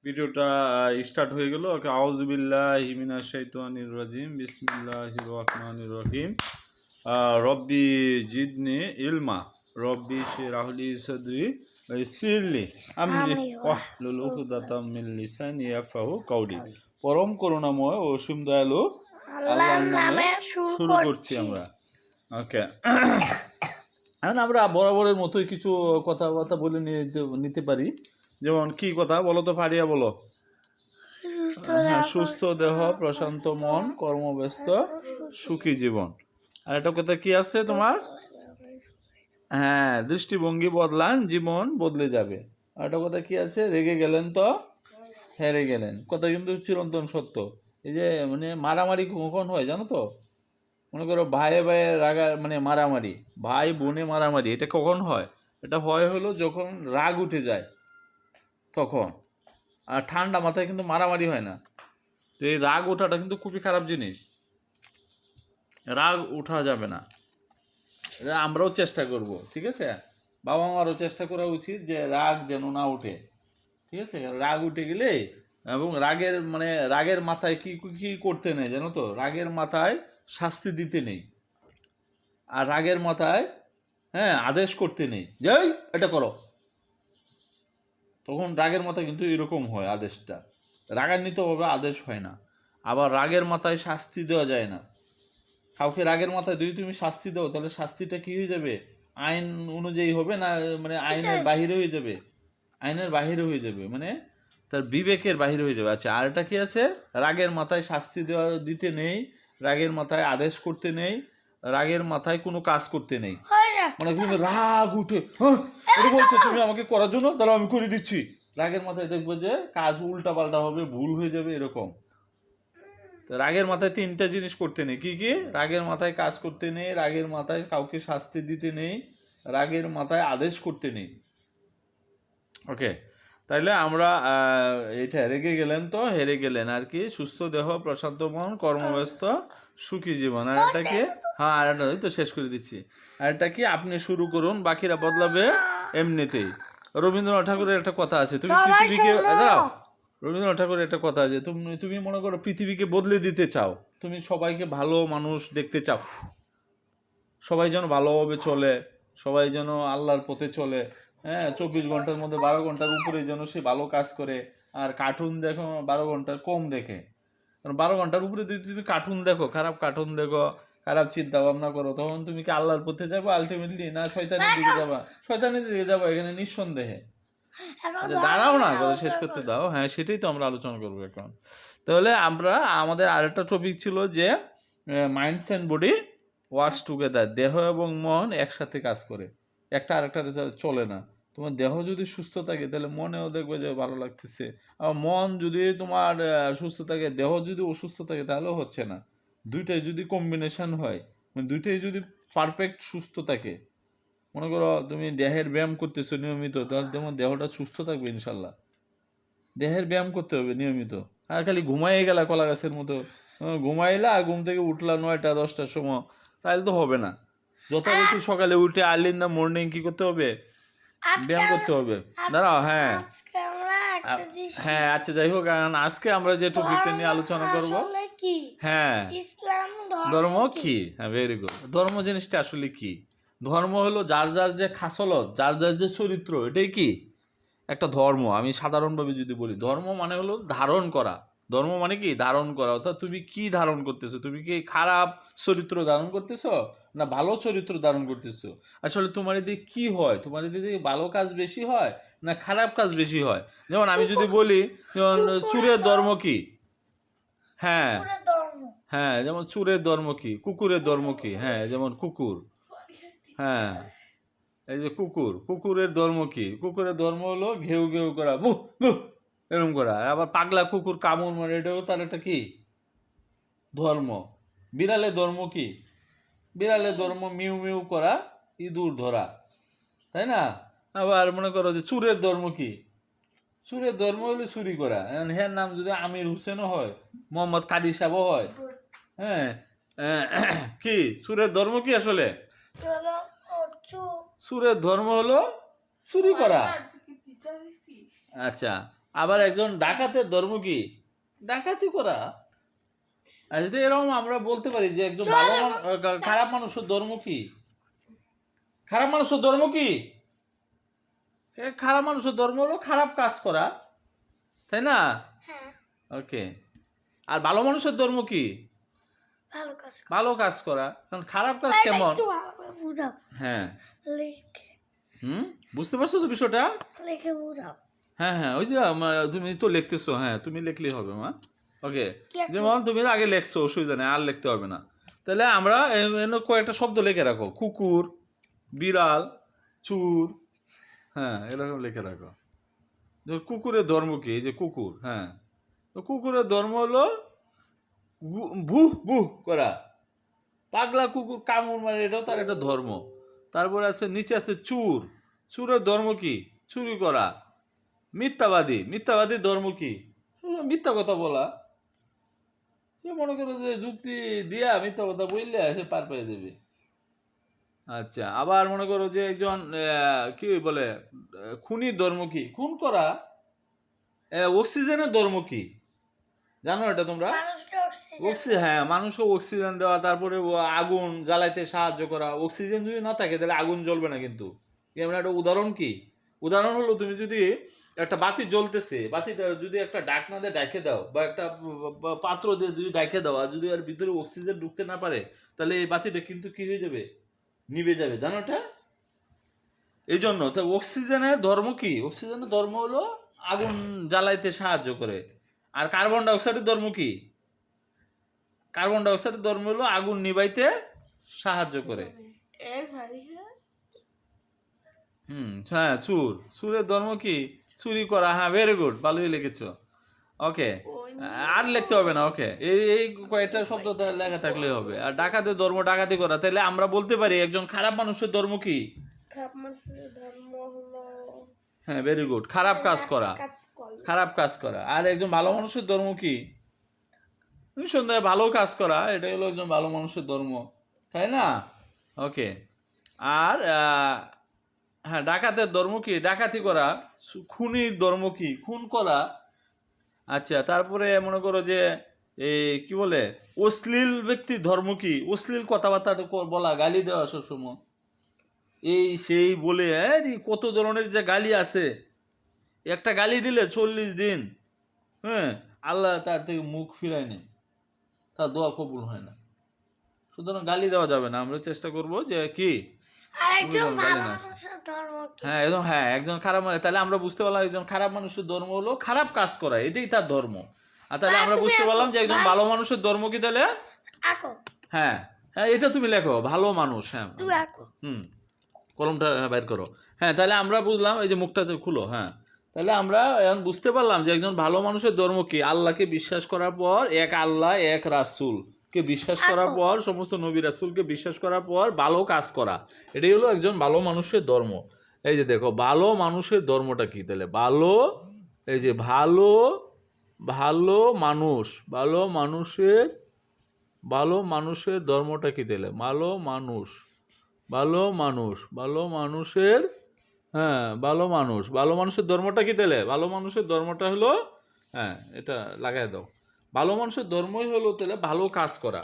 ভিডিওটা স্টার্ট হয়ে গেল। ওকে, আউযু বিল্লাহি মিনাশ শাইতানির রাজিম, বিসমিল্লাহির রহমানির রহিম। রব্বি জিদনি ইলমা, রব্বি ইশরাহ লি সাদরি ওয়া ইয়াসসির লি আমরি ওয়াহলুল উকদাতাম মিন লিসানি ইয়াফকাহু কাওলি। পরম করুণাময় ও অসীম দয়ালু আল্লাহর নামে শুরু করছি আমরা। ওকে, এখন আমরা বরাবরের মতোই কিছু কথাবার্তা বলে নিতে পারি। যেমন কি কথা বলো তো, ফারিয়া বলো। হ্যাঁ, সুস্থ দেহ, প্রশান্ত মন, কর্মব্যস্ত, সুখী জীবন। আর একটা কথা কি আছে তোমার? হ্যাঁ, দৃষ্টিভঙ্গি বদলান, জীবন বদলে যাবে। আর একটা কথা কি আছে? রেগে গেলেন তো হেরে গেলেন। কথা কিন্তু চিরন্তন সত্য। এই যে মানে মারামারি কখন হয় জানো তো? মনে করো ভাইয়ে ভাইয়ে মারামারি, ভাই বোনে মারামারি, এটা কখন হয়? এটা হলো যখন রাগ উঠে যায় তখন। আর ঠান্ডা মাথায় কিন্তু মারামারি হয় না। তো এই রাগ ওঠাটা কিন্তু খুবই খারাপ জিনিস। রাগ উঠা যাবে না। আমরাও চেষ্টা করব, ঠিক আছে? বাবা মারও চেষ্টা করা উচিত যে রাগ যেন না উঠে, ঠিক আছে? রাগ উঠে গেলে এবং রাগের মাথায় কি কি করতে নেই জানো তো? রাগের মাথায় শাস্তি দিতে নেই, আর রাগের মাথায় আদেশ করতে নেই যে এটা করো। তখন রাগের মাথায় কিন্তু এরকম হয় আদেশটা, রাগান্বিতভাবে আদেশ হয় না। আবার রাগের মাথায় শাস্তি দেওয়া যায় না কাউকে। রাগের মাথায় যদি তুমি শাস্তি দাও তাহলে শাস্তিটা কি হয়ে যাবে? আইন অনুযায়ী হবে না, মানে আইনের বাহিরে হয়ে যাবে। আইনের বাহিরে হয়ে যাবে, মানে তার বিবেকের বাহিরে হয়ে যাবে। আচ্ছা, আর এটা কি আছে? রাগের মাথায় শাস্তি দিতে নেই, রাগের মাথায় আদেশ করতে নেই, রাগের মাথায় কোনো কাজ করতে নেই। মানে তুমি রাগ উঠে এটা বলছো তুমি আমাকে করার জন্য, তাহলে আমি করে দিচ্ছি। রাগের মাথায় দেখবো যে কাজ উল্টা পাল্টা হবে, ভুল হয়ে যাবে, এরকম। তো রাগের মাথায় তিনটা জিনিস করতে নেই। কি কি? রাগের মাথায় কাজ করতে নেই, রাগের মাথায় কাউকে শাস্তি দিতে নেই, রাগের মাথায় আদেশ করতে নেই। ওকে, তাইলে আমরা এটা রেগে গেলেন তো হেরে গেলেন, আর কি? সুস্থ দেহ, প্রশান্ত মন, কর্মব্যস্ত, সুখী জীবন। আর এটা কি? হ্যাঁ, আর এটা তো শেষ করে দিচ্ছি। আর এটা কি? আপনি শুরু করুন, বাকিরা বদলাবে এমনিতেই। রবীন্দ্রনাথ ঠাকুরের একটা কথা আছে, তুমি পৃথিবীকে দাঁড়াও। রবীন্দ্রনাথ ঠাকুরের একটা কথা আছে, তুমি মনে করো পৃথিবীকে বদলে দিতে চাও, তুমি সবাইকে ভালো মানুষ দেখতে চাও, সবাই যেন ভালোভাবে চলে, সবাই যেন আল্লাহর পথে চলে। 24 ঘন্টার মধ্যে 12 ঘন্টার উপরে যেন সে ভালো কাজ করে। আর কার্টুন দেখো 12 ঘন্টার কম দেখে, কারণ 12 ঘন্টার উপরে যদি তুমি কার্টুন দেখো, খারাপ কার্টুন দেখো, খারাপ চিন্তা ভাবনা করো, তখন তুমি কি আল্লাহর পথে যাবো আলটিমেটলি, না শয়তানের দিকে যাবা? শয়তানের দিকে যাবো, এখানে নিঃসন্দেহে। দাঁড়াও না, কথা শেষ করতে দাও। হ্যাঁ, সেটাই তো আমরা আলোচনা করবো এখন। তাহলে আমাদের আরেকটা টপিক ছিল যে minds and body wash together. দেহ এবং মন একসাথে কাজ করে, একটা আরেকটার চলে না। তোমার দেহ যদি সুস্থ থাকে তাহলে মনেও দেখবে যে ভালো লাগতেছে। আর মন যদি তোমার সুস্থ থাকে, দেহ যদি অসুস্থ থাকে তাহলেও হচ্ছে না। দুইটাই যদি কম্বিনেশন হয়, মানে দুইটাই যদি পারফেক্ট সুস্থ থাকে, মনে করো তুমি দেহের ব্যায়াম করতেছো নিয়মিত, তাহলে তোমার দেহটা সুস্থ থাকবে ইনশাল্লাহ। দেহের ব্যায়াম করতে হবে নিয়মিত। আর খালি ঘুমাইয়ে গেলা কলা গাছের মতো, ঘুমাইলা আর ঘুম থেকে উঠলা 9টা 10টার সময়, তাহলে তো হবে না। যথারীতি সকালে উঠে আর্লি ইন দ্য মর্নিং কি করতে হবে? ব্যায়াম করতে হবে। দাঁড়াও, হ্যাঁ আচ্ছা, যাই হোক, কারণ আজকে আমরা যে টপিকটা নিয়ে আলোচনা করব, হ্যাঁ, ধর্ম কি? হ্যাঁ, ভেরি গুড। ধর্ম জিনিসটা আসলে কি? ধর্ম হলো যার যার যে খাসলত, যার যার যে চরিত্র, এটাই কি একটা ধর্ম। আমি সাধারণভাবে যদি বলি, ধর্ম মানে হলো ধারণ করা। ধর্ম মানে কি? ধারণ করা। অর্থাৎ তুমি কি ধারণ করতেছো? তুমি কি খারাপ চরিত্র ধারণ করতেছো না ভালো চরিত্র ধারণ করতেছো? আসলে তোমার এদিকে কি হয়? তোমার এদিকে ভালো কাজ বেশি হয় না খারাপ কাজ বেশি হয়? যেমন আমি যদি বলি, যেমন চুরের ধর্ম কি? হ্যাঁ হ্যাঁ, যেমন চুরের ধর্ম কি, কুকুরের ধর্ম কি? হ্যাঁ, যেমন কুকুর, হ্যাঁ, এই যে কুকুরের ধর্ম কি? কুকুরের ধর্ম হলো ঘেউ ঘেউ করা, বুহ বুহ এরকম করা। আবার পাগলা কুকুর কামড় মারে, এটাও তার একটা কি ধর্ম। বিড়ালের ধর্ম কি? বিড়ালের ধর্ম মিউ মিউ করা, ইঁদুর ধরা, তাই না? আবার মনে করো যে চুরের ধর্ম কি? চুরের ধর্ম হলো চুরি করা। হ্যাঁ, নাম যদি আমির হোসেনও হয়, মোহাম্মদ কাদি সাহেবও হয়, হ্যাঁ, কি চুরের ধর্ম কি আসলে? চুরের ধর্ম হলো চুরি করা। আচ্ছা, আবার একজন ডাকাতের ধর্ম কি? ডাকাতি করা। আর যদি এরকম আমরা বলতে পারি যে একজন খারাপ মানুষের ধর্ম কি? খারাপ মানুষের ধর্ম কি? খারাপ মানুষের ধর্ম হলো খারাপ কাজ করা, তাই না? ওকে। আর ভালো মানুষের ধর্ম কি? ভালো কাজ করা। কারণ খারাপ কাজ কেমন? হ্যাঁ, বুঝতে পারছো তো বিষয়টা? হ্যাঁ হ্যাঁ, ওই যে তুমি তো লিখতেছো, হ্যাঁ তুমি লিখলেই হবে মা। ওকে, যেমন তুমি আগে লিখছো, অসুবিধা নেই, আর লিখতে হবে না। তাহলে আমরা কয়েকটা শব্দ লিখে রাখো, কুকুর, বিড়াল, চুর, হ্যাঁ এরকম লিখে রাখো। কুকুরের ধর্ম কি? এই যে কুকুর, হ্যাঁ, তো কুকুরের ধর্ম হলো বুহ বুহ করা, পাগলা কুকুর কামড় মারে, এটাও তার একটা ধর্ম। তারপরে আছে নিচে আছে চুর, চুরের ধর্ম কি? চুরি করা। মিথ্যাবাদী, মিথ্যাবাদীর ধর্ম কি? মিথ্যা কথা বলা। সে মনে করো যে যুক্তি দিয়া মিথ্যা কথা বললে সে পার পেয়ে দেবে। আচ্ছা, আবার মনে করো যে একজন কি বলে খুনির ধর্ম কি? খুন করা। অক্সিজেনের ধর্ম কি জানো এটা তোমরা? হ্যাঁ, মানুষকে অক্সিজেন দেওয়া, তারপরে আগুন জ্বালাইতে সাহায্য করা। অক্সিজেন যদি না থাকে তাহলে আগুন জ্বলবে না কিন্তু। এমন একটা উদাহরণ কি? উদাহরণ হলো তুমি যদি একটা বাতি জ্বলতেছে, বাতিটা যদি একটা ডাকনা দিয়ে ডাকে দাও বা একটা পাত্র দিয়ে যদি ডাকে দাও, আর যদি এর ভিতরে অক্সিজেন ঢুকতে না পারে তাহলে এই বাতিটা কিন্তু কি হয়ে যাবে? নিভে যাবে, জানো এটা? এই জন্য তো অক্সিজেনের ধর্ম কি? অক্সিজেনের ধর্ম হলো আগুন জ্বালাইতে সাহায্য করে। আর কার্বন ডাইঅক্সাইডের ধর্ম কি? কার্বন ডাইঅক্সাইডের ধর্ম হলো আগুন নিভাইতে সাহায্য করে। হ্যাঁ, চুর, চুরের ধর্ম কি? চুরি করা। হ্যাঁ, ভেরি গুড, ভালোই লিখেছো। ওকে, আর লিখতে হবে না। ওকে, এই কয়েকটা শব্দ লেখা থাকলেই হবে। আর ডাকাতের ধর্ম ডাকাতি করা। তাহলে আমরা বলতে পারি একজন খারাপ মানুষের ধর্ম কি? হ্যাঁ, ভেরি গুড, খারাপ কাজ করা, খারাপ কাজ করা। আর একজন ভালো মানুষের ধর্ম কি? নিঃসন্দেহে ভালো কাজ করা, এটাই হলো একজন ভালো মানুষের ধর্ম, তাই না? ওকে। আর হ্যাঁ, ডাকাতের ধর্ম কি? ডাকাতি করা। খুনির ধর্ম কি? খুন করা। আচ্ছা, তারপরে মনে করো যে এই কি বলে অশ্লীল ব্যক্তির ধর্ম কি? অশ্লীল কথাবার্তা বলা, গালি দেওয়া সবসময়, এই সেই বলে কত ধরনের যে গালি আছে। একটা গালি দিলে 40 দিন, হ্যাঁ, আল্লাহ তার থেকে মুখ ফিরায় নেই, তার দোয়া কবুল হয় না। সুতরাং গালি দেওয়া যাবে না। আমরা চেষ্টা করব যে কি হ্যাঁ একদম, হ্যাঁ একজন খারাপ মানুষ। তাহলে আমরা বুঝতে পারলাম একজন খারাপ মানুষের ধর্ম হলো খারাপ কাজ করা, এটাই তার ধর্ম। আর তাহলে আমরা বুঝতে পারলাম যে একজন ভালো মানুষের ধর্ম কি? তাহলে হ্যাঁ হ্যাঁ, এটা তুমি লেখো, ভালো মানুষ। হ্যাঁ, কলমটা বের করো। হ্যাঁ, তাহলে আমরা বুঝলাম, এই যে মুখটা খুলো। হ্যাঁ, তাহলে আমরা এখন বুঝতে পারলাম যে একজন ভালো মানুষের ধর্ম কি? আল্লাহকে বিশ্বাস করার পর, এক আল্লাহ এক রাসূল কে বিশ্বাস করার পর, সমস্ত নবী রাসূলকে বিশ্বাস করার পর ভালো কাজ করা, এটাই হলো একজন ভালো মানুষের ধর্ম। এই যে দেখো, ভালো মানুষের ধর্মটা কি? তাহলে ভালো, এই যে ভালো, ভালো মানুষ, ভালো মানুষের, ভালো মানুষের ধর্মটা কি? তাহলে ভালো মানুষ, ভালো মানুষ, ভালো মানুষের, হ্যাঁ ভালো মানুষ, ভালো মানুষের ধর্মটা কি? তাহলে ভালো মানুষের ধর্মটা হলো, হ্যাঁ এটা লাগাই দাও, ভালো মানুষের ধর্মই হলো তাহলে ভালো কাজ করা।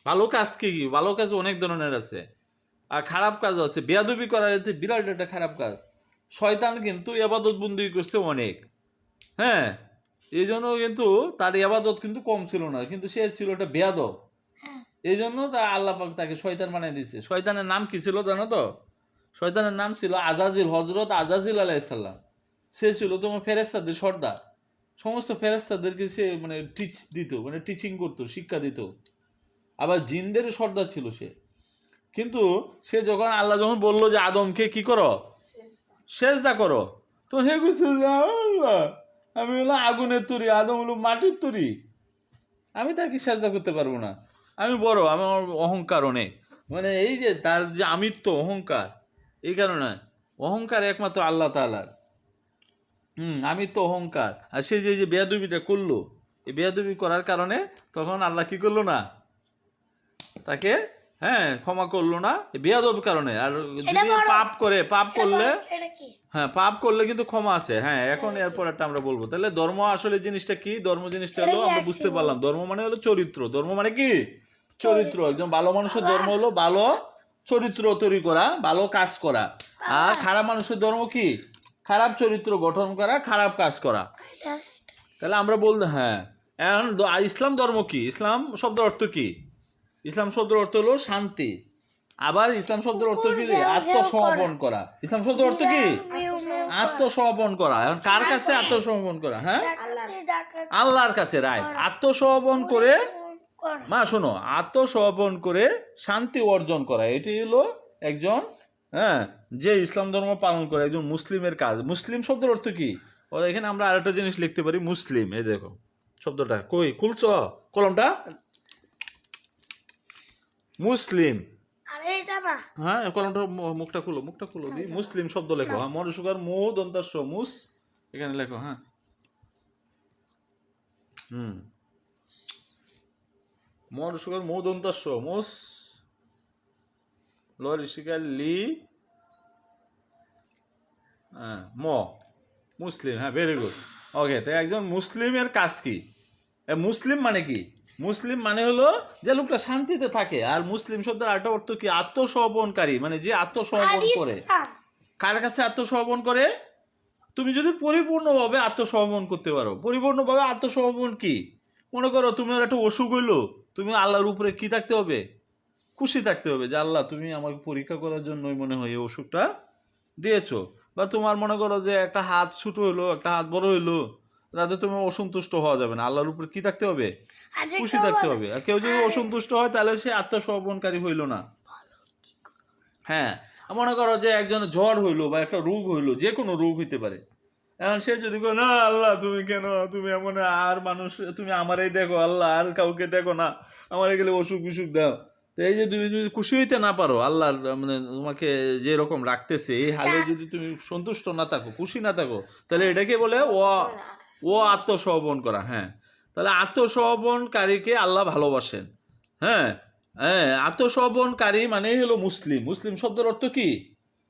ভালো কাজ কি? ভালো কাজ অনেক ধরনের আছে, আর খারাপ কাজ আছে। বেয়াদবি করার বিরাট একটা খারাপ কাজ। শয়তান কিন্তু ইবাদত বন্দি করছে অনেক, হ্যাঁ, এই জন্য কিন্তু তার ইবাদত কিন্তু কম ছিল না, কিন্তু সে ছিল একটা বেয়াদব। এই জন্য আল্লাহ পাক তাকে শয়তান বানিয়ে দিয়েছে। শয়তানের নাম কি ছিল জানো তো? শয়তানের নাম ছিল আজাজিল, হজরত আজাজিল আলাইহিসসালাম। সে ছিল তোমার ফেরেশতাদের সর্দার। সমস্ত ফেরেশতাদেরকে সে মানে টিচ দিত, মানে টিচিং করতো, শিক্ষা দিত। আবার জিনদের সর্দার ছিল সে। কিন্তু সে যখন আল্লাহ যখন বললো যে আদমকে কি করো? সেজদা করো, তো হে কইছে আমি হলো আগুনের তৈরি, আদম হলো মাটির তৈরি, আমি তাকে সেজদা করতে পারবো না, আমি বড়, আমার অহংকার অনেক। মানে এই যে তার যে আমিত্ব, অহংকার, এই কারণে অহংকার একমাত্র আল্লাহ তাআলার। আমিত্ব, অহংকার। আর সে যে বেয়াদবিটা করলো, এই বেয়াদবি করার কারণে তখন আল্লাহ কি করলো না? তাকে হ্যাঁ ক্ষমা করলো না বেয়াদব কারণে। আর যদি পাপ করলে হ্যাঁ পাপ করলে কিন্তু ক্ষমা আছে। হ্যাঁ এখন এরপর একটা আমরা বলবো। তাহলে ধর্ম আসলে জিনিসটা কি? ধর্ম জিনিসটা হলো আমরা বুঝতে পারলাম, ধর্ম মানে হলো চরিত্র। ধর্ম মানে কি? চরিত্র। একজন ভালো মানুষের ধর্ম হলো ভালো চরিত্র তৈরি করা, ভালো কাজ করা। আর খারাপ মানুষের ধর্ম কি? খারাপ চরিত্র গঠন করা, খারাপ কাজ করা। তাহলে আমরা বলতে হ্যাঁ এখন ইসলাম ধর্ম কি? ইসলাম শব্দের অর্থ কি? ইসলাম শব্দের অর্থ হলো শান্তি। আবার ইসলাম শব্দের অর্থ কি? আত্মসমর্পণ করা। ইসলাম শব্দের অর্থ কি? আত্মসমর্পণ করা। এখন কার কাছে আত্মসমর্পণ করা? হ্যাঁ আল্লাহর কাছে। রাইট। আত্মসমর্পণ করে মা শোনো, আত্মসমর্পণ করে শান্তি অর্জন করা, এটি হলো একজন হ্যাঁ যে ইসলাম ধর্ম পালন করে একজন মুসলিমের কাজ। মুসলিম শব্দের অর্থ কি? এখানে আমরা আরেকটা জিনিস লিখতে পারি, মুসলিম। এই দেখো শব্দটা কই খুলছ কলমটা? মুসলিম। হ্যাঁ কলমটা মুখটা খুলো দি। মুসলিম শব্দ লেখো। হ্যাঁ মরসুকার মু দন্তাস্য মুস এখানে লেখো। হ্যাঁ মরসুকার মু দন্তাস্য মুস লরিশিকার লি হ্যাঁ ম মুসলিম। হ্যাঁ ভেরি গুড। ওকে তো একজন মুসলিমের কাজ কি? মুসলিম মানে কি? মুসলিম মানে হলো যে লোকটা শান্তিতে থাকে। আর মুসলিম শব্দের আরেকটা অর্থ কি? আত্মসমর্পণকারী, মানে যে আত্মসমর্পণ করে। কার কাছে আত্মসমর্পণ করে? তুমি যদি পরিপূর্ণভাবে আত্মসমর্পণ করতে পারো। পরিপূর্ণভাবে আত্মসমর্পণ কি? মনে করো তোমার একটা অসুখ হইলো, তুমি আল্লাহর উপরে কি থাকতে হবে? খুশি থাকতে হবে যে আল্লাহ তুমি আমাকে পরীক্ষা করার জন্যই মনে হয় এই অসুখটা দিয়েছো। বা তোমার মনে করো যে একটা হাত ছোট হইলো, একটা হাত বড় হইলো, তাতে তুমি অসন্তুষ্ট হওয়া যাবে না। আল্লাহর উপরে কি থাকতে হবে? খুশি থাকতে হবে। আর কেউ যদি অসন্তুষ্ট হয় তাহলে সে আত্মসমর্পণকারী হইল না। হ্যাঁ মনে করো যে একজন জ্বর হইলো বা একটা রোগ হইলো, যে কোনো রোগ হইতে পারে। এখন সে যদি বলে না আল্লাহ তুমি কেন, তুমি এমন আর মানুষ, তুমি আমারই দেখো আল্লাহ, আর কাউকে দেখো না, আমার গেলে অসুখ বিসুখ দাও। তো এই যে তুমি যদি খুশি হইতে না পারো, আল্লাহর মানে তোমাকে যে রকম রাখতেছে এই হালে যদি তুমি সন্তুষ্ট না থাকো, খুশি না থাকো, তাহলে এটাকে বলে ও আত্মসমর্পণ করা। হ্যাঁ তাহলে আত্মসমর্পণকারীকে আল্লাহ ভালোবাসেন। হ্যাঁ হ্যাঁ আত্মসমর্পণকারী মানে হলো মুসলিম। মুসলিম শব্দের অর্থ কি?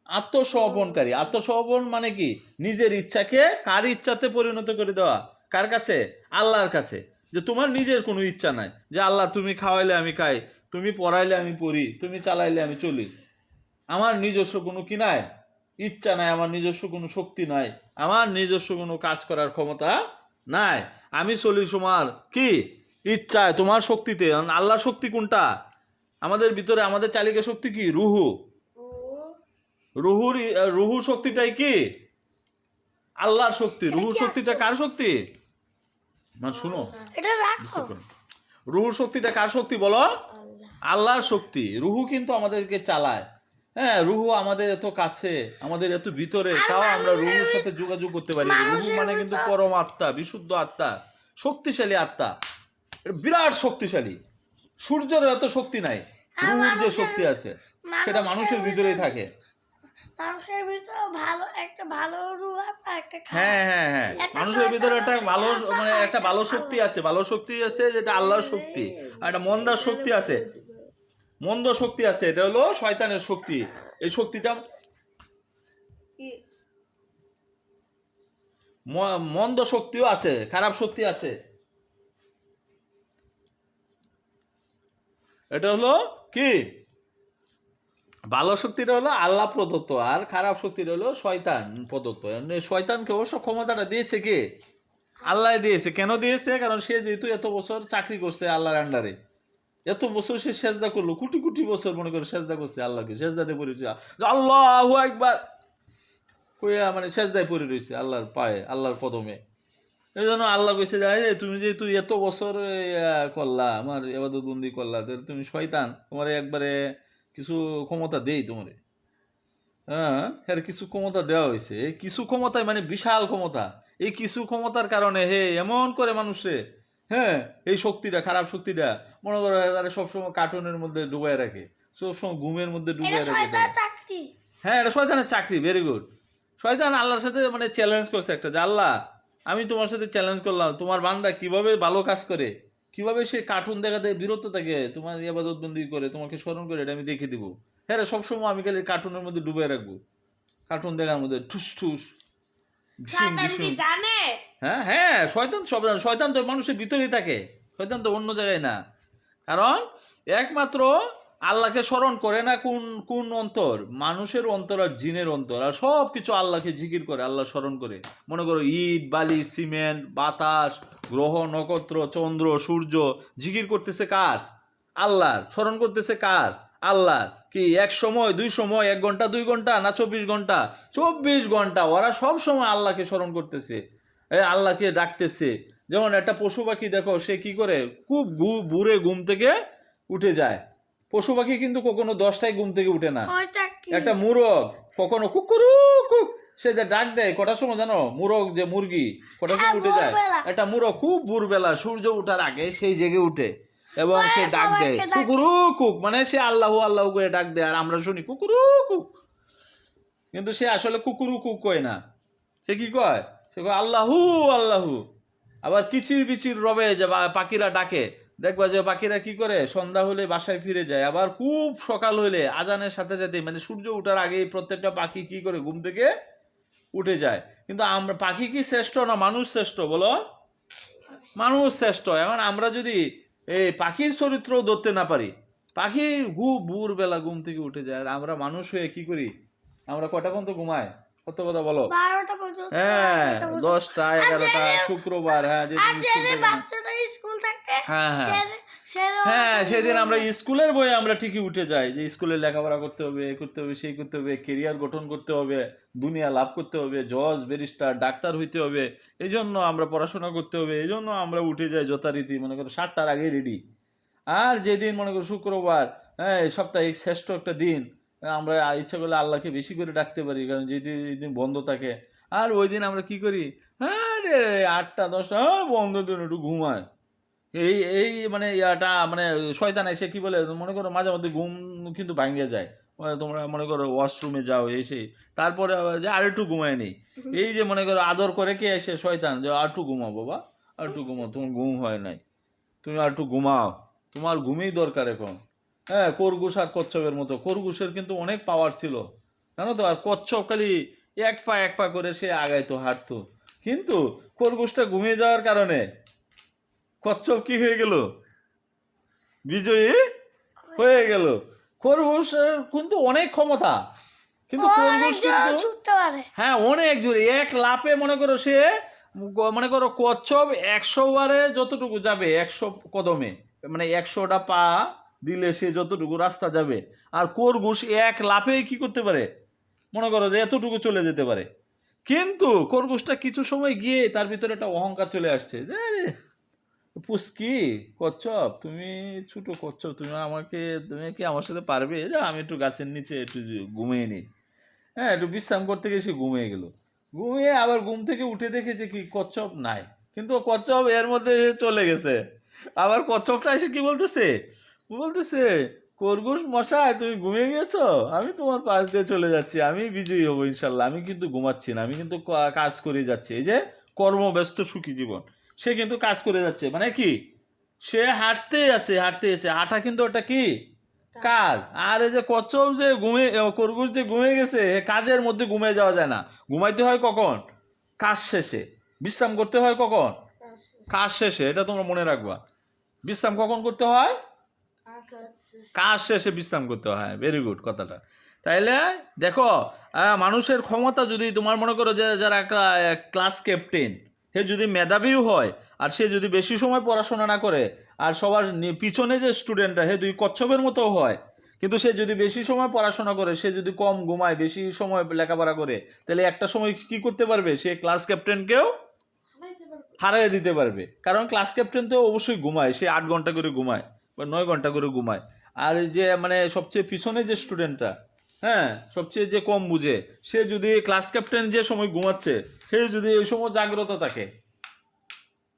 আত্মসমর্পণকারী। আত্মসমর্পণ মানে কি? নিজের ইচ্ছাকে কার ইচ্ছাতে পরিণত করে দেওয়া। কার কাছে? আল্লাহর কাছে। যে তোমার নিজের কোনো ইচ্ছা নাই, যে আল্লাহ তুমি খাওয়াইলে আমি খাই, তুমি পড়াইলে আমি পড়ি, তুমি চালাইলে আমি চলি। আমার নিজস্ব কোনো কি নাই? ইচ্ছা নাই, আমার নিজস্ব কোনো শক্তি নাই, আমার নিজস্ব কোনো কাজ করার ক্ষমতা নাই। আমি চলি তোমার কি ইচ্ছায়, তোমার শক্তিতে। আল্লাহর শক্তি কোনটা? আমাদের ভিতরে আমাদের চালিকা শক্তি কি? রুহু। রুহু শক্তিটাই কি? আল্লাহর শক্তি। রুহু শক্তিটা কার শক্তি? মানে শুনো, রুহু শক্তিটা কার শক্তি বলো? আল্লাহর শক্তি। রুহু কিন্তু আমাদেরকে চালায়। হ্যাঁ রুহু আমাদের এত কাছে, আমাদের এত ভিতরে, তাও আমরা রুহুর সাথে যোগাযোগ করতে পারি। রুহু মানে কিন্তু পরম আত্মা, বিশুদ্ধ আত্মা, শক্তিশালী আত্মা, বিরাট শক্তিশালী। সূর্যের এত শক্তি নাই, রুহুর যে শক্তি আছে সেটা মানুষের ভিতরেই থাকে। মানুষের ভিতরে ভালো রূহ আছে, একটা হ্যাঁ হ্যাঁ হ্যাঁ মানুষের ভিতরে একটা ভালো মানে একটা ভালো শক্তি আছে, ভালো শক্তি আছে যেটা আল্লাহর শক্তি। আর একটা মন্দার শক্তি আছে, মন্দ শক্তি আছে, এটা হলো শয়তানের শক্তি। এই শক্তিটা মন্দ শক্তিও আছে, খারাপ শক্তি আছে। এটা হলো কি? ভালো শক্তিটা হলো আল্লাহ প্রদত্ত, আর খারাপ শক্তিটা হলো শয়তান প্রদত্ত। শয়তানকে অবশ্য ক্ষমতাটা দিয়েছে কে? আল্লাহ দিয়েছে। কেন দিয়েছে? কারণ সে যেহেতু এত বছর চাকরি করছে আল্লাহর আন্ডারে, এত বছর সে সেজদা করলো, কোটি কোটি বছর মনে করে সেজদা করছে আল্লাহকে, সেজদাতে পড়ে রয়েছে, আল্লাহু আকবার কইয়া মানে সেজদায় পড়ে রয়েছে আল্লাহর পায়ে, আল্লাহর কদমে। এই জন্য আল্লাহ কইছে যে তুমি যে তুই এত বছর করলা আমার ইবাদতবন্দি করলা, তুমি শয়তান, তোমার একবারে কিছু ক্ষমতা দেই তোমারে। হ্যাঁ এর কিছু ক্ষমতা দেওয়া হয়েছে। এই কিছু ক্ষমতায় মানে বিশাল ক্ষমতা। এই কিছু ক্ষমতার কারণে হে এমন করে মানুষে হ্যাঁ এই শক্তিটা, খারাপ শক্তিটা মনে করো তারা সবসময় কার্টুনের মধ্যে ডুবাই রাখে, সবসময় ঘুমের মধ্যে ডুবাই রাখে। হ্যাঁ এটা শয়তানের চাকরি। Very good. শয়তান আল্লাহর সাথে মানে চ্যালেঞ্জ করছে একটা, যে আল্লাহ আমি তোমার সাথে চ্যালেঞ্জ করলাম, তোমার বান্দা কিভাবে ভালো কাজ করে, কিভাবে সে কার্টুন দেখাতে বিরত থাকে, তোমার ইবাদতবন্দি করে, তোমাকে স্মরণ করে, এটা আমি দেখে দিব। হ্যাঁ রে, সবসময় আমি খালি কার্টুনের মধ্যে ডুবে রাখবো, কার্টুন দেখার মধ্যে ঠুস ঠুস ঢিসুম শয়তান কি ঢিসুম। জানে? হ্যাঁ হ্যাঁ, শয়তান সব জানে। শয়তান তো মানুষের ভিতরেই থাকে, শয়তান তো অন্য জায়গায় না। কারণ একমাত্র আল্লাহকে স্মরণ করে না কোন কোন অন্তর, মানুষের অন্তর আর জিনের অন্তর, আর সব কিছু আল্লাহকে জিকির করে, আল্লাহ স্মরণ করে। মনে করো ইট বালি সিমেন্ট বাতাস গ্রহ নক্ষত্র চন্দ্র সূর্য জিকির করতেছে কার? আল্লাহর। স্মরণ করতেছে কার? আল্লাহর। কি এক সময় 2 সময় 1 ঘন্টা 2 ঘন্টা না 24 ঘন্টা? 24 ঘন্টা ওরা সব সময় আল্লাহকে স্মরণ করতেছে, আল্লাহকে ডাকতেছে। যেমন একটা পশু পাখি দেখো, সে কি করে, খুব ভোরে ঘুম থেকে উঠে যায়। পশু পাখি কিন্তু কখনো 10টায় ঘুম থেকে উঠে না। ওইটা কি? একটা মুরগ কখনো কুকুরু কুক, সে যে ডাক দেয় কটার সময় জানো? মুরগ যে মুরগি কটার সময় উঠে যায়? ভোরবেলা। একটা মুরগ খুব ভোরবেলা সূর্য ওঠার আগে সেই জেগে উঠে এবং সে ডাক দেয় সবাইকে ডাকে। কুকুরু কুক, মানে সে আল্লাহ আল্লাহ করে ডাক দেয়, আর আমরা শুনি কুকুরু কুক। কিন্তু সে আসলে কুকুরু কুক কয় না, সে কি কয়? সে কয় আল্লাহু আল্লাহু। আবার কিচির বিচির রবে যে পাখিরা ডাকে, দেখবা যে পাখিরা কি করে, সন্ধ্যা হলে বাসায় ফিরে যায়। আবার খুব সকাল হলে আজানের সাথে সাথে, মানে সূর্য ওঠার আগেই প্রত্যেকটা পাখি কি করে, ঘুম থেকে উঠে যায়। কিন্তু আমরা, পাখি কি শ্রেষ্ঠ না মানুষ শ্রেষ্ঠ বলো? মানুষ শ্রেষ্ঠ। এখন আমরা যদি এই পাখির চরিত্র ধরতে না পারি, পাখি ভোরবেলা ঘুম থেকে উঠে যায়, আর আমরা মানুষ হয়ে কি করি? আমরা কটা পর্যন্ত ঘুমাই? কত কথা বলো? 12টা পর্যন্ত। হ্যাঁ, 1টা পর্যন্ত। 10টা 11টা, শুক্রবার, হ্যাঁ আর যেদিন স্কুল যেদিন থাকে না। বাচ্চাটা স্কুল থাকে হ্যাঁ, হ্যাঁ। হ্যাঁ সেদিন আমরা স্কুলের বইয়ে আমরা ঠিকই উঠে যাই যে স্কুলে লেখাপড়া করতে হবে, এ করতে হবে, সেই করতে হবে, কেরিয়ার গঠন করতে হবে, দুনিয়া লাভ করতে হবে, জজ ব্যারিস্টার ডাক্তার হইতে হবে, এই জন্য আমরা পড়াশোনা করতে হবে, এই জন্য আমরা উঠে যাই যথারীতি, মনে করো 7টার আগে রেডি। আর যেদিন মনে করো শুক্রবার, হ্যাঁ সাপ্তাহিক শ্রেষ্ঠ একটা দিন, আমরা ইচ্ছা করলে আল্লাহকে বেশি করে ডাকতে পারি, কারণ যেদিন বন্ধ থাকে। আর ওই দিন আমরা কি করি? হ্যাঁ রে 8টা 10টা বন্ধ দিন একটু ঘুমায়। এই এই মানে ইয়াটা মানে শয়তান এসে কি বলে, মনে করো মাঝে মধ্যে ঘুম কিন্তু ভাঙিয়ে যায়। তোমরা মনে করো ওয়াশরুমে যাও, এসে তারপরে আবার যে আর একটু ঘুমায় নেই, এই যে মনে করো আদর করে কে এসে শয়তান, যে আর একটু ঘুমাও বাবা, আর একটু ঘুমাও, তোমার ঘুম হয় নাই, তুমি আর একটু ঘুমাও, তোমার ঘুমেই দরকার এখন। হ্যাঁ, খরগোশ আর কচ্ছপের মতো। খরগোশের কিন্তু অনেক পাওয়ার ছিল, জানো তো। আর কচ্ছপ খালি এক পা করে সে আগাইতো, হাঁটতো। কিন্তু খরগোশটা ঘুমিয়ে যাওয়ার কারণে কচ্ছপ কি হয়ে গেল? বিজয়ী হয়ে গেল। খরগোশের কিন্তু অনেক ক্ষমতা, কিন্তু খরগোশ কিন্তু, ছুটতে পারে। হ্যাঁ অনেক জোরে, এক লাফে মনে করো সে, মনে করো কচ্ছপ 100 বারে যতটুকু যাবে, 100 কদমে, মানে 100টা পা দিলে সে যতটুকু রাস্তা যাবে, আর খরগোশ এক লাফে কি করতে পারে, মনে করো যে এতটুকু চলে যেতে পারে। কিন্তু খরগোশটা কিছু সময় গিয়ে তার ভিতরে একটা অহংকার চলে আসছে, যে আরে পুস্কি কচ্ছপ, তুমি ছোট কচ্ছপ, তুমি কি আমার সাথে পারবে? যে আমি একটু গাছের নিচে একটু ঘুমিয়ে নিই। হ্যাঁ, একটু বিশ্রাম করতে গিয়ে সে ঘুমিয়ে গেল। ঘুমিয়ে আবার ঘুম থেকে উঠে দেখে যে কি কচ্ছপ নাই, কিন্তু কচ্ছপ এর মধ্যে চলে গেছে। আবার কচ্ছপটা এসে কি বলতেছে, খরগোশ মশাই তুমি ঘুমিয়ে গেছো, আমি তোমার পাশ দিয়ে চলে যাচ্ছি, আমি বিজয়ী হবো ইনশাল্লাহ, আমি কিন্তু ঘুমাচ্ছি না, আমি কিন্তু কাজ করে যাচ্ছি। এই যে কর্মব্যস্ত সুখী জীবন, সে কিন্তু কাজ করে যাচ্ছে, মানে কি, সে হাঁটতে আছে, হাঁটা কিন্তু ওটা কি কাজ। আর এই যে কচ্ছপ যে খরগোশ যে ঘুমিয়ে গেছে, কাজের মধ্যে ঘুমিয়ে যাওয়া যায় না। ঘুমাইতে হয় কখন? কাজ শেষে। বিশ্রাম করতে হয় কখন? কাজ শেষে। এটা তোমরা মনে রাখবা, বিশ্রাম কখন করতে হয়? কাজ শেষে বিশ্রাম করতে হয়। ভেরি গুড কথাটা। তাইলে দেখো, মানুষের ক্ষমতা যদি তোমার মনে করো যে যারা ক্লাস ক্যাপ্টেন, সে যদি মেধাবীও হয়, আর সে যদি বেশি সময় পড়াশোনা না করে, আর সবার পিছনে যে স্টুডেন্টরা সে দুই কচ্ছপের মতো হয়, কিন্তু সে যদি বেশি সময় পড়াশোনা করে, সে যদি কম ঘুমায়, বেশি সময় লেখাপড়া করে, তাহলে একটা সময় কি করতে পারবে, সে ক্লাস ক্যাপ্টেনকেও হারিয়ে দিতে পারবে। কারণ ক্লাস ক্যাপ্টেন তো অবশ্যই ঘুমায়, সে 8 ঘন্টা করে ঘুমায় বা 9 ঘন্টা করে ঘুমায়। আর এই যে মানে সবচেয়ে পিছনে যে স্টুডেন্টরা, হ্যাঁ সবচেয়ে যে কম বুঝে, সে যদি ক্লাস ক্যাপ্টেন যে সময় ঘুমাচ্ছে, সে যদি ওই সময় জাগ্রত থাকে,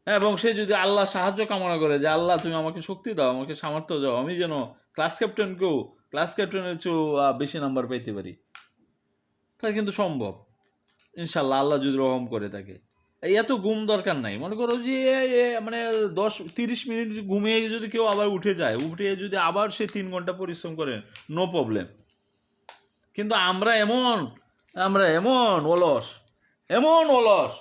হ্যাঁ, এবং সে যদি আল্লাহ সাহায্য কামনা করে যে আল্লাহ তুমি আমাকে শক্তি দাও, আমাকে সামর্থ্য দাও, আমি যেন ক্লাস ক্যাপ্টেনের চেয়েও বেশি নাম্বার পাইতে পারি, তা কিন্তু সম্ভব ইনশাল্লাহ, আল্লাহ যদি রহম করে থাকে। এই এত ঘুম দরকার নাই, মনে করো যে মানে 10-30 মিনিট ঘুমিয়ে যদি কেউ আবার উঠে যায়, উঠে যদি আবার সে 3 ঘন্টা পরিশ্রম করে, নো প্রবলেম। কিন্তু আমরা এমন অলস, এমন অলস।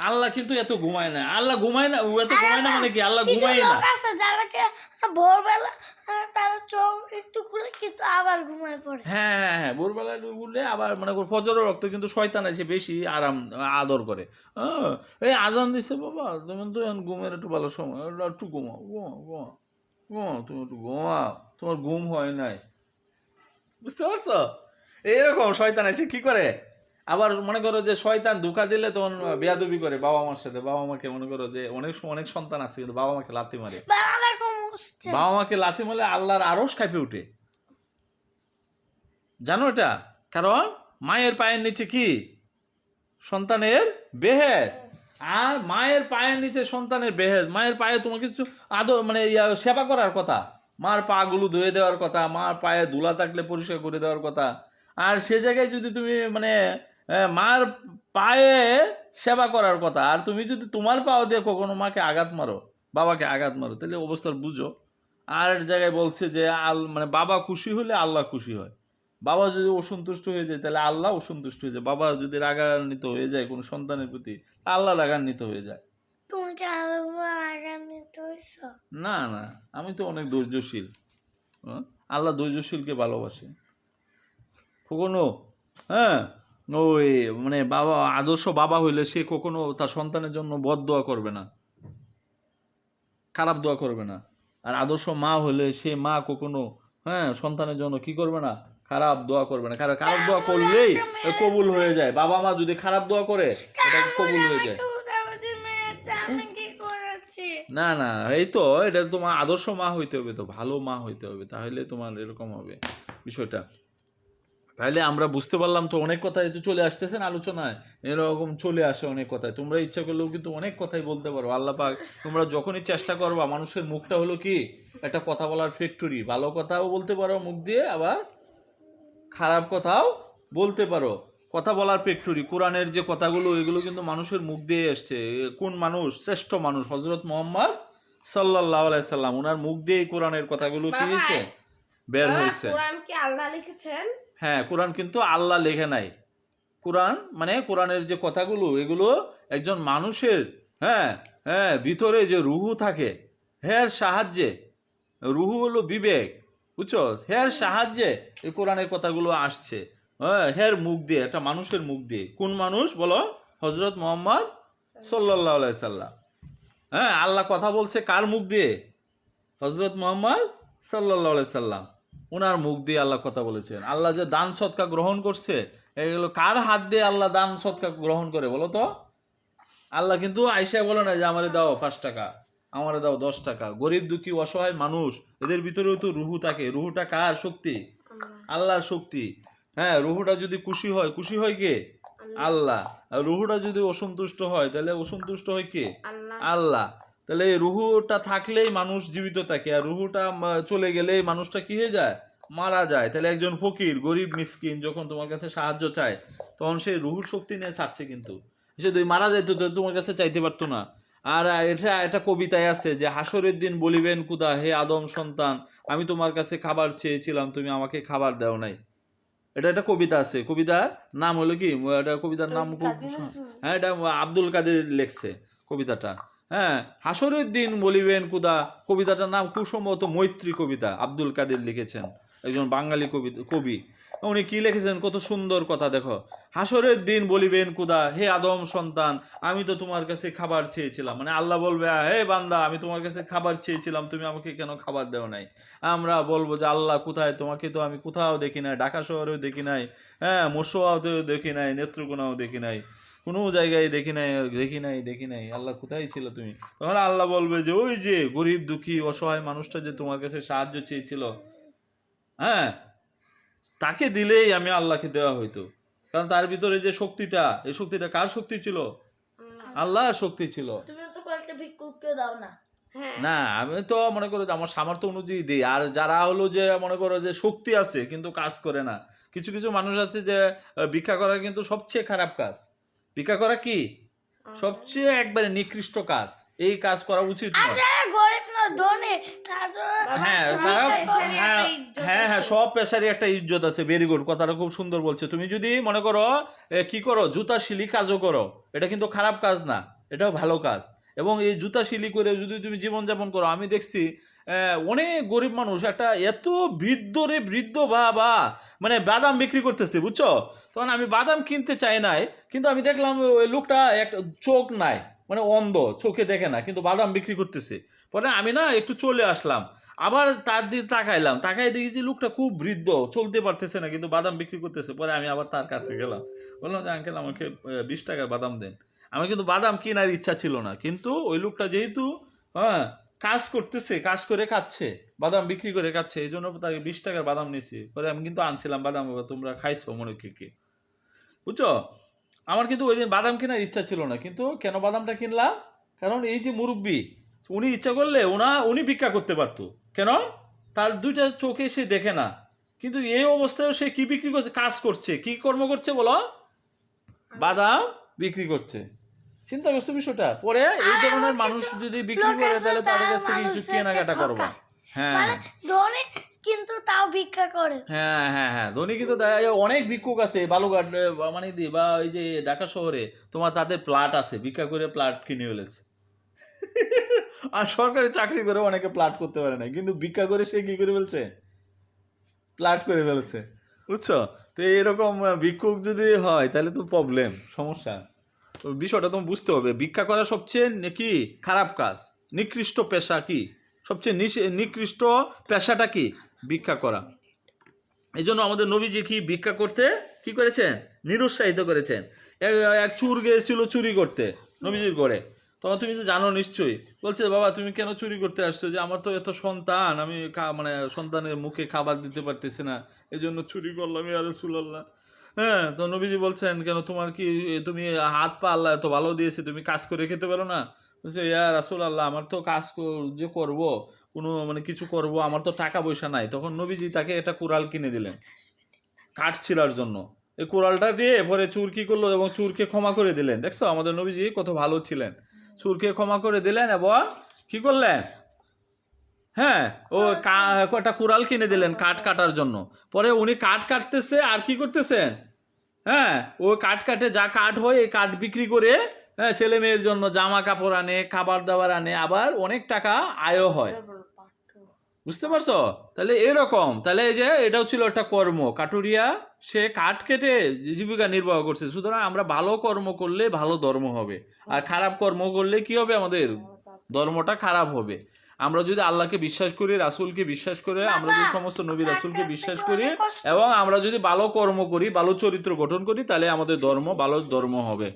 আল্লাহ কিন্তু এত ঘুমায় না, আল্লাহ ঘুমায় না, ও এত ঘুমায় না মানে কি, আল্লাহ কিছু ঘুমায় না। লোক আছে যারাকে ভোরবেলা তারা চোখ একটু খুলে কিন্তু আবার ঘুমায় পড়ে। হ্যাঁ হ্যাঁ হ্যাঁ, ভোরবেলা উঠলে আবার মনে করো ফজরের রক্ত, কিন্তু শয়তান এসে বেশি আদর করে। হ্যাঁ, এই আজান দিছে বাবা, তুমি তো এখন ঘুমের একটু ভালো সময়, একটু ঘুমাও, ঘুমাও, ঘুমাও, ঘুমাও, তুমি একটু ঘুমাও, তোমার ঘুম হয় নাই, বুঝতে পারছো? এইরকম শয়তান এসে কি করে, আবার মনে করো যে শয়তান ধোঁকা দিলে তখন বেয়াদবি করে বাবা মার সাথে। বাবা মাকে মনে করো যে অনেক সন্তান আছে কিন্তু বাবা মাকে লাথি মারে, বাবার ঘুম হচ্ছে। বাবা মাকে লাথি মারলে আল্লাহর আরশ কাঁপে উঠে, জানো এটা? কারণ মায়ের পায়ের নিচে কি সন্তানের বেহেস, আর মায়ের পায়ের নিচে সন্তানের বেহেস। মায়ের পায়ে তোমার কিছু আদর মানে সেবা করার কথা, মার পা গুলো ধুয়ে দেওয়ার কথা, মার পায়ে ধুলা থাকলে পরিষ্কার করে দেওয়ার কথা। আর সে জায়গায় যদি তুমি মানে মার পায়ে সেবা করার কথা, আর তুমি যদি তোমার পাও দিয়ে কখনো মাকে আঘাত মারো, বাবাকে আঘাত মারো, তাহলে অবস্থার বুঝো। আর জায়গায় বলছে যে মানে বাবা খুশি হলে আল্লাহ খুশি হয়, বাবা যদি অসন্তুষ্ট হয়ে যায় তাহলে আল্লাহ অসন্তুষ্ট হয়ে যায়, বাবা যদি রাগান্বিত হয়ে যায় কোনো সন্তানের প্রতি, আল্লাহ রাগান্বিত হয়ে যায়। তুমি কি আরো রাগান্বিত হইছো? না না, আমি তো অনেক ধৈর্যশীল। হ্যাঁ? আল্লাহ ধৈর্যশীলকে ভালোবাসে কখনো। হ্যাঁ, ওই মানে বাবা আদর্শ বাবা হইলে সে কখনো তার সন্তানের জন্য বদ দোয়া করবে না, খারাপ দোয়া করবে না। আর আদর্শ মা হলে সে মা কখনো সন্তানের জন্য কি করবে না, খারাপ দোয়া করবে না। কারণ খারাপ দোয়া করলেই কবুল হয়ে যায়। বাবা মা যদি খারাপ দোয়া করে এটা কবুল হয়ে যায়। আমি কি করেছি? না না, এই তো এটা তোমার আদর্শ মা হইতে হবে, তো ভালো মা হইতে হবে, তাহলে তোমার এরকম হবে বিষয়টা। তাইলে আমরা বুঝতে পারলাম তো, অনেক কথাই তো চলে আসতেছে না আলোচনায়, এরকম চলে আসে অনেক কথাই। তোমরা ইচ্ছা করলেও কিন্তু অনেক কথাই বলতে পারো। আল্লাহ পাক তোমরা যখনই চেষ্টা করবা, মানুষের মুখটা হলো কি একটা কথা বলার ফ্যাক্টরি, ভালো কথাও বলতে পারো মুখ দিয়ে, আবার খারাপ কথাও বলতে পারো, কথা বলার ফ্যাক্টরি। কোরআনের যে কথাগুলো এগুলো কিন্তু মানুষের মুখ দিয়ে এসছে। কোন মানুষ? শ্রেষ্ঠ মানুষ হযরত মুহাম্মদ সাল্লাল্লাহু আলাইহি সাল্লাম, ওনার মুখ দিয়ে কোরআনের কথাগুলো কি হয়েছে, বের হয়েছে। কোরআন কি আল্লাহ লিখেছেন? হ্যাঁ, কোরআন কিন্তু আল্লাহ লেখে নাই। কোরআন মানে কোরআনের যে কথাগুলো এগুলো একজন মানুষের ভিতরে যে রুহু থাকে, হের সাহায্যে, রুহু হলো বিবেক, বুঝছো, হের সাহায্যে এই কোরআনের কথাগুলো আসছে। হের মুখ দিয়ে, একটা মানুষের মুখ দিয়ে। কোন মানুষ বলো? হযরত মুহাম্মদ সাল্লাল্লাহু আলাইহি সাল্লাম। আল্লাহ কথা বলছে কার মুখ দিয়ে? হযরত মুহাম্মদ সাল্লাল্লাহু আলাইহি সাল্লাম, ওনার মুখ দিয়ে আল্লাহ কথা বলেছেন। আল্লাহ যে দান সদকা গ্রহণ করছে, এগুলো কার হাত দিয়ে আল্লাহ দান সদকা গ্রহণ করে বলো তো? আল্লাহ কিন্তু আইসা বলে না যে আমারে দাও 5 টাকা, আমারে দাও 10 টাকা। গরিব দুঃখী অসহায় মানুষ, এদের ভিতরেও তো রুহু থাকে। রুহুটা কার শক্তি? আল্লাহর শক্তি। রুহুটা যদি খুশি হয় কে? আল্লাহ। আর রুহুটা যদি অসন্তুষ্ট হয় তাহলে অসন্তুষ্ট হয় কে? আল্লাহ। তাহলে এই রুহুটা থাকলেই মানুষ জীবিত থাকে, আর রুহুটা চলে গেলেই মানুষটা কি হয়ে যায়? মারা যায়। তাহলে একজন ফকির, গরিব মিসকিন যখন তোমার কাছে সাহায্য চায়, তখন সেই রুহুর শক্তি নিয়ে চাচ্ছে, কিন্তু সে যদি মারা যায় তো তোমার কাছে চাইতে পারতো না। আর এটা কবিতায় আছে যে হাসরের দিন বলিবেন খুদা, হে আদম সন্তান, আমি তোমার কাছে খাবার চেয়েছিলাম, তুমি আমাকে খাবার দাও নাই। এটা কবিতা আছে, কবিতার নাম হলো কি, এটা কবিতার নাম এটা আব্দুল কাদের লেখছে কবিতাটা। হাসরের দিন বলিবেন খুদা, কবিতাটার নাম খুব সম্ভবত মৈত্রী কবিতা, আব্দুল কাদের লিখেছেন, একজন বাঙালি কবি। উনি কি লিখেছেন, কত সুন্দর কথা দেখো। হাসরের দিন বলিবেন খুদা, হে আদম সন্তান, আমি তো তোমার কাছে খাবার চেয়েছিলাম। মানে আল্লাহ বলবে, হে বান্দা, আমি তোমার কাছে খাবার চেয়েছিলাম, তুমি আমাকে কেন খাবার দেও নাই? আমরা বলবো যে আল্লাহ কোথায়, তোমাকে তো আমি কোথাও দেখি নাই, ঢাকা শহরেও দেখি নাই, মসুয়াতেও দেখি নাই, নেত্রকোনাও দেখি নাই, কোনো জায়গায় দেখি নাই, আল্লাহ কোথায় ছিল তুমি? তখন আল্লাহ বলবে যে ওই যে গরিব দুঃখী অসহায় মানুষটা যে তোমার কাছে সাহায্য চেয়েছিল, তাকে দিলেই আমি আল্লাহকে দেওয়া হইতো। কারণ তার ভিতরে যে শক্তিটা, এই শক্তিটা কার শক্তি ছিল? আল্লাহর শক্তি ছিল। তুমি তো কয়েকটা ভিক্ষুককে দাও না? না, আমি তো মনে করো যে আমার সামর্থ্য অনুযায়ী দিই। আর যারা হলো যে মনে করো যে শক্তি আছে কিন্তু কাজ করে না, কিছু কিছু মানুষ আছে যে ভিক্ষা করা কিন্তু সবচেয়ে খারাপ কাজ। ভিক্ষা করা কি সবচেয়ে একবারে নিকৃষ্ট কাজ, এই কাজ করা উচিত নয়। আচ্ছা গরিব না ধনী তাদের হ্যাঁ হ্যাঁ হ্যাঁ, সব পেশারই একটা ইজ্জত আছে। ভেরি গুড, কথাটা খুব সুন্দর বলছে। তুমি যদি মনে করো কি করো, জুতা শিলি কাজও করো, এটা কিন্তু খারাপ কাজ না, এটাও ভালো কাজ। এবং এই জুতা শিলি করে যদি তুমি জীবনযাপন করো, আমি দেখছি অনেক গরিব মানুষ একটা এত বৃদ্ধ বা মানে বাদাম বিক্রি করতেছে, বুঝছো? তখন আমি বাদাম কিনতে চাই নাই, কিন্তু আমি দেখলাম ওই লোকটা একটা চোখ নাই, মানে অন্ধ, চোখে দেখে না, কিন্তু বাদাম বিক্রি করতেছে। পরে আমি না একটু চলে আসলাম, আবার তার দিকে তাকাই দেখি যে লোকটা খুব বৃদ্ধ, চলতে পারতেছে না, কিন্তু বাদাম বিক্রি করতেছে। পরে আমি আবার তার কাছে গেলাম, বললাম যে আঙ্কেল আমাকে 20 টাকার বাদাম দেন। আমার কিন্তু বাদাম কেনার ইচ্ছা ছিল না, কিন্তু ওই লোকটা যেহেতু কাজ করতেছে, কাজ করে খাচ্ছে, বাদাম বিক্রি করে খাচ্ছে, এই জন্য তাকে 20 টাকার বাদাম নিয়েছি। পরে আমি কিন্তু আনছিলাম বাদাম, তোমরা খাইছো মনে কে, বুঝছো? আমার কিন্তু ওই দিন বাদাম কেনার ইচ্ছা ছিল না, কিন্তু কেন বাদামটা কিনলাম, কারণ এই যে মুরব্বী, উনি ইচ্ছা করলে উনি ভিক্ষা করতে পারতো। কেন? তার দুইটা চোখে সে দেখে না, কিন্তু এই অবস্থায় সে কি বিক্রি করছে, কাজ করছে, কি কর্ম করছে বলো? বাদাম বিক্রি করছে। চিন্তা করছো বিষয়টা? পরে এই ধরনের মানুষ যদি বিক্রি করে, তাহলে তাদের কাছ থেকে কিছু কেনাকাটা করবা। হ্যাঁ মানে ধনী কিন্তু তাও ভিক্ষা করে। হ্যাঁ হ্যাঁ হ্যাঁ, ধনী কিন্তু অনেক ভিক্ষুক আছে বালুঘাট মানে বা ওই যে ঢাকা শহরে, তোমার তাদের প্লাট আছে, ভিক্ষা করে প্লাট কিনে ফেলেছে। আর সরকারি চাকরি করে অনেকে প্লাট করতে পারে না, কিন্তু ভিক্ষা করে সে কি করে ফেলছে, প্লাট করে ফেলছে, বুঝছো? তো এরকম ভিক্ষুক যদি হয় তাহলে তো প্রবলেম, সমস্যা। তো বিষয়টা তুমি বুঝতে হবে, ভিক্ষা করা সবচেয়ে কি খারাপ কাজ, নিকৃষ্ট পেশা। কি সবচেয়ে নিকৃষ্ট পেশাটা কি? ভিক্ষা করা। এই জন্য আমাদের নবীজি কি ভিক্ষা করতে কি করেছেন? নিরুৎসাহিত করেছেন। এক চুর গিয়েছিল চুরি করতে নবীজির ঘরে, তখন তুমি তো জানো নিশ্চয়ই, বলছে বাবা তুমি কেন চুরি করতে আসছো? যে আমার তো এত সন্তান, আমি মানে সন্তানের মুখে খাবার দিতে পারতেছি না, এই জন্য চুরি করলাম ইয়া রাসূলুল্লাহ। হ্যাঁ, তো নবীজি বলছেন কেন, তোমার কি, তুমি হাত পা আল্লাহ এত ভালো দিয়েছে, তুমি কাজ করে খেতে পারো না? বলছে ইয়া রাসূলুল্লাহ, আমার তো কাজ যে করব, কোনো মানে কিছু করব, আমার তো টাকা পয়সা নাই। তখন নবীজি তাকে একটা কুড়াল কিনে দিলেন কাঠ ছিঁড়ার জন্য। এই কুড়ালটা দিয়ে পরে চুর কি করলো, এবং চুরকে ক্ষমা করে দিলেন। দেখছো আমাদের নবীজি কত ভালো ছিলেন, চুরকে ক্ষমা করে দিলেন এবং কি করলেন, হ্যাঁ ও একটা কুড়াল কিনে দিলেন কাঠ কাটার জন্য। পরে উনি কাঠ কাটতেছে আর কি করতেছেন, হ্যাঁ ও কাঠ কাটে, যা কাঠ হয় এই কাঠ বিক্রি করে হ্যাঁ ছেলে মেয়ের জন্য জামা কাপড় আনে, খাবার দাবার আনে, আবার অনেক টাকা আয়ও হয়। বুঝতে পারছো? তাহলে এরকম, তাহলে এই যে এটাও ছিল একটা কর্ম, কাটুরিয়া সে কাঠ কেটে জীবিকা নির্বাহ করছে। সুতরাং আমরা ভালো কর্ম করলে ভালো ধর্ম হবে, আর খারাপ কর্ম করলে কি হবে, আমাদের ধর্মটা খারাপ হবে। আমরা যদি আল্লাহকে বিশ্বাস করি, রাসূলকে বিশ্বাস করে, আমরা যদি সমস্ত নবী রাসূলকে বিশ্বাস করি, এবং আমরা যদি ভালো কর্ম করি, ভালো চরিত্র গঠন করি, তাহলে আমাদের ধর্ম ভালো ধর্ম হবে।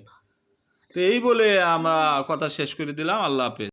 তো এই বলে আমরা কথা শেষ করে দিলাম। আল্লাহ হাফেজ।